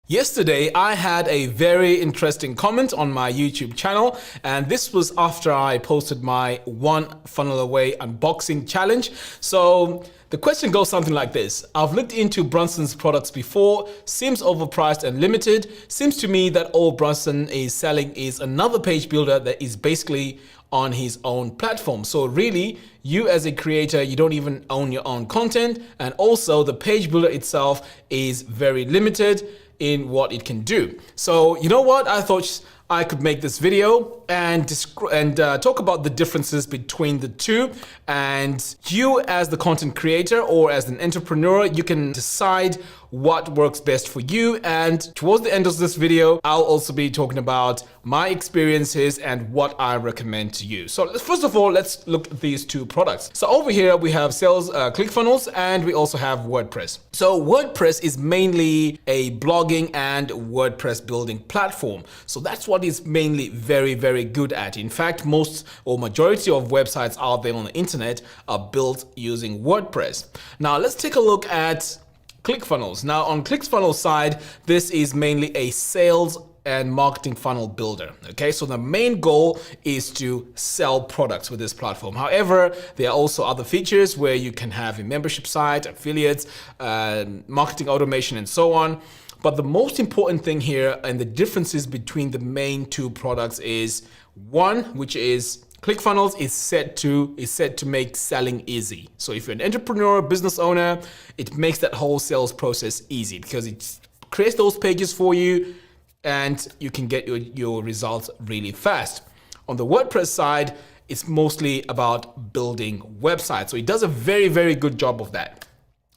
Yesterday, I had a very interesting comment on my YouTube channel, and this was after I posted my one funnel away unboxing challenge. So the question goes something like this. I've looked into Brunson's products before, seems overpriced and limited. Seems to me that all Brunson is selling is another page builder that is basically on his own platform. So really, you as a creator, you don't even own your own content, and also the page builder itself is very limited in what it can do. So you know what? I thought I could make this video and talk about the differences between the two. And you as the content creator or as an entrepreneur, you can decide what works best for you. And towards the end of this video, I'll also be talking about my experiences and what I recommend to you. So first of all, let's look at these two products. So over here, we have sales Clickfunnels, and we also have WordPress. So WordPress is mainly a blogging and WordPress building platform. So that's what it's mainly very good at. In fact, most or majority of websites out there on the internet are built using WordPress. Now let's take a look at Clickfunnels. Now on Clickfunnels side, this is mainly a sales and marketing funnel builder. Okay, so the main goal is to sell products with this platform. However, there are also other features where you can have a membership site, affiliates, marketing automation, and so on. But the most important thing here and the differences between the main two products is one, which is Clickfunnels is set to make selling easy. So if you're an entrepreneur, business owner, it makes that whole sales process easy because it creates those pages for you and you can get your results really fast. On the WordPress side, it's mostly about building websites. So it does a very good job of that.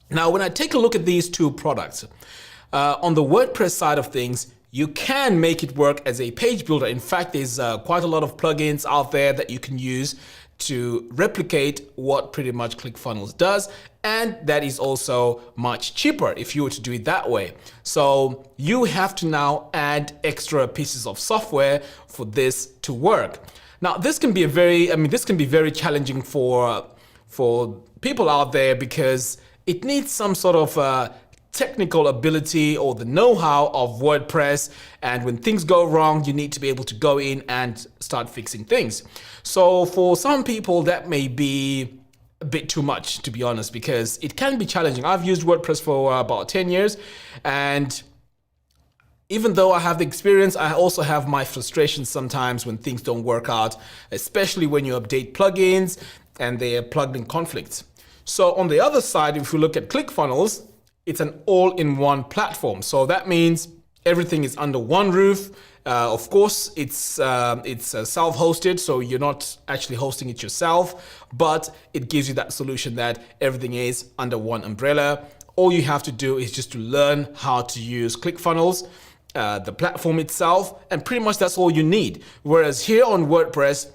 Now, when I take a look at these two products, on the WordPress side of things, you can make it work as a page builder. In fact, there's quite a lot of plugins out there that you can use to replicate what pretty much Clickfunnels does. And that is also much cheaper if you were to do it that way. So you have to now add extra pieces of software for this to work. Now, this can be very challenging for people out there because it needs some sort of technical ability or the know-how of WordPress, and when things go wrong, you need to be able to go in and start fixing things. So for some people, that may be a bit too much, to be honest, because it can be challenging. I've used WordPress for about 10 years, and even though I have the experience, I also have my frustrations sometimes when things don't work out, especially when you update plugins and they are plugged in conflicts. So on the other side, if you look at Clickfunnels, it's an all-in-one platform. So that means everything is under one roof. Of course, it's self-hosted, so you're not actually hosting it yourself, but it gives you that solution that everything is under one umbrella. All you have to do is just to learn how to use Clickfunnels, the platform itself, and pretty much that's all you need. Whereas here on WordPress,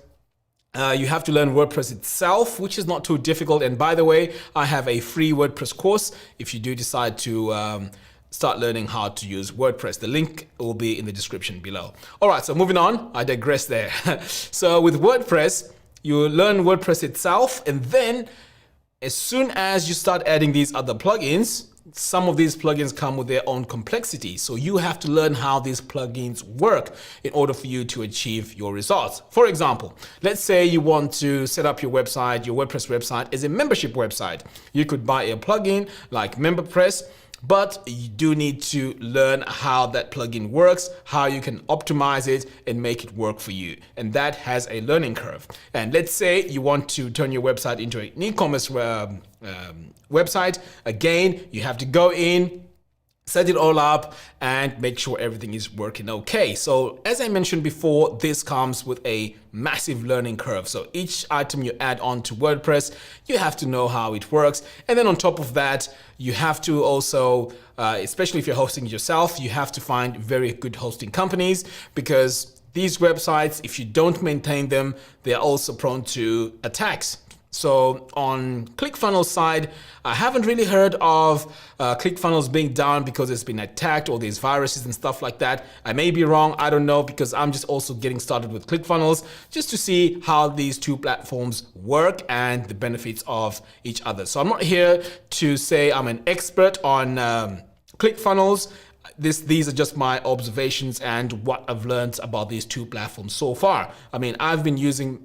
you have to learn WordPress itself, which is not too difficult. And by the way, I have a free WordPress course if you do decide to start learning how to use WordPress. The link will be in the description below. All right, so moving on, I digress there. So with WordPress, you learn WordPress itself, and then as soon as you start adding these other plugins, some of these plugins come with their own complexity. So you have to learn how these plugins work in order for you to achieve your results. For example, let's say you want to set up your website, your WordPress website as a membership website. You could buy a plugin like MemberPress, but you do need to learn how that plugin works, how you can optimize it and make it work for you. And that has a learning curve. And let's say you want to turn your website into an e-commerce website. Again, you have to go in, set it all up, and make sure everything is working okay. So as I mentioned before, this comes with a massive learning curve. So each item you add on to WordPress, you have to know how it works. And then on top of that, you have to also, especially if you're hosting it yourself, you have to find very good hosting companies, because these websites, if you don't maintain them, they're also prone to attacks. So on Clickfunnels side, I haven't really heard of Clickfunnels being down because it's been attacked or there's viruses and stuff like that. I may be wrong, I don't know, because I'm just also getting started with Clickfunnels just to see how these two platforms work and the benefits of each other. So I'm not here to say I'm an expert on Clickfunnels. these are just my observations and what I've learned about these two platforms so far. I mean, I've been using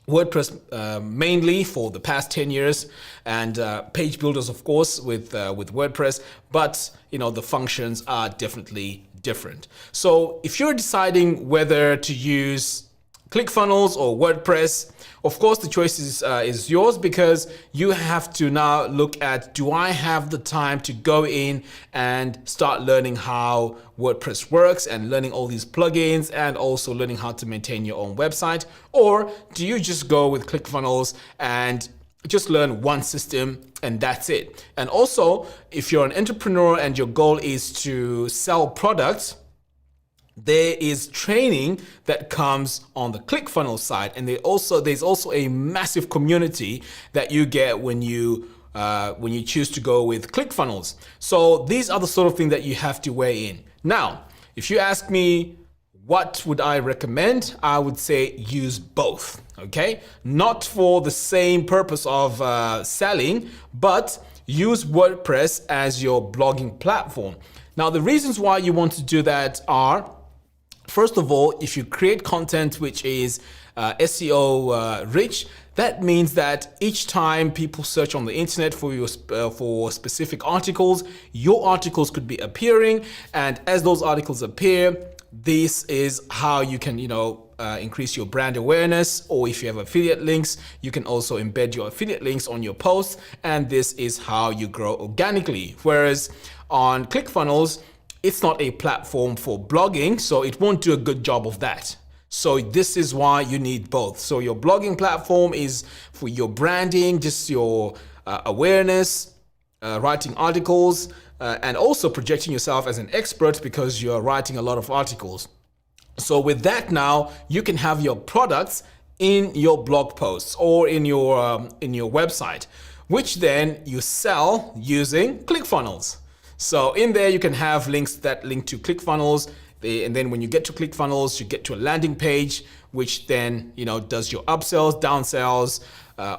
WordPress mainly for the past 10 years, and page builders, of course, with WordPress, but the functions are definitely different. So if you're deciding whether to use ClickFunnels or WordPress, of course, the choice is yours, because you have to now look at, do I have the time to go in and start learning how WordPress works and learning all these plugins and also learning how to maintain your own website? Or do you just go with ClickFunnels and just learn one system and that's it? And also, if you're an entrepreneur and your goal is to sell products, there is training that comes on the ClickFunnels side, and there's also a massive community that you get when you choose to go with ClickFunnels. So these are the sort of things that you have to weigh in. Now, if you ask me what would I recommend, I would say use both. Okay, not for the same purpose of selling, but use WordPress as your blogging platform. Now, the reasons why you want to do that are, first of all, if you create content which is SEO rich, that means that each time people search on the internet for specific articles, your articles could be appearing, and as those articles appear, this is how you can, increase your brand awareness. Or if you have affiliate links, you can also embed your affiliate links on your posts, and this is how you grow organically. Whereas on ClickFunnels, it's not a platform for blogging, so it won't do a good job of that. So this is why you need both. So your blogging platform is for your branding, just your awareness, writing articles, and also projecting yourself as an expert because you're writing a lot of articles. So with that, now you can have your products in your blog posts or in your website, which then you sell using ClickFunnels. So in there, you can have links that link to ClickFunnels. And then when you get to ClickFunnels, you get to a landing page, which then, does your upsells, downsells,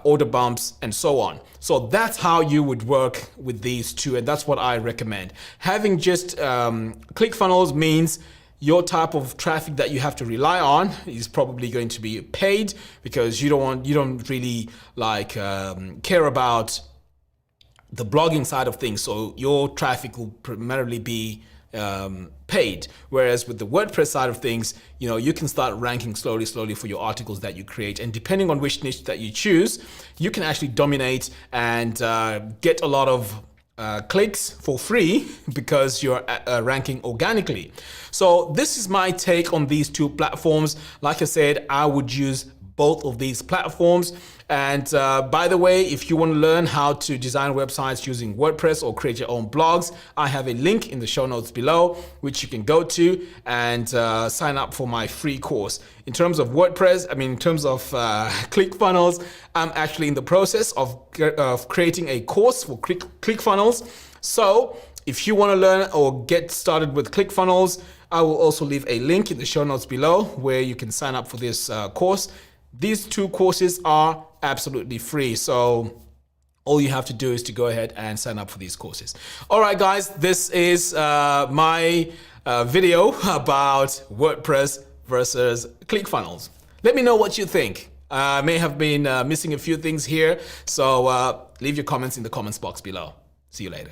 order bumps, and so on. So that's how you would work with these two. And that's what I recommend. Having just ClickFunnels means your type of traffic that you have to rely on is probably going to be paid, because you don't really care about the blogging side of things. So your traffic will primarily be paid. Whereas with the WordPress side of things, you can start ranking slowly for your articles that you create. And depending on which niche that you choose, you can actually dominate and get a lot of clicks for free because you're ranking organically. So this is my take on these two platforms. Like I said, I would use both of these platforms. And by the way, if you want to learn how to design websites using WordPress or create your own blogs, I have a link in the show notes below, which you can go to and sign up for my free course. In terms of WordPress, in terms of ClickFunnels, I'm actually in the process of creating a course for ClickFunnels. So if you want to learn or get started with ClickFunnels, I will also leave a link in the show notes below where you can sign up for this course. These two courses are absolutely free, so all you have to do is to go ahead and sign up for these courses. All right, guys, this is my video about WordPress versus ClickFunnels. Let me know what you think. I may have been missing a few things here, so leave your comments in the comments box below. See you later.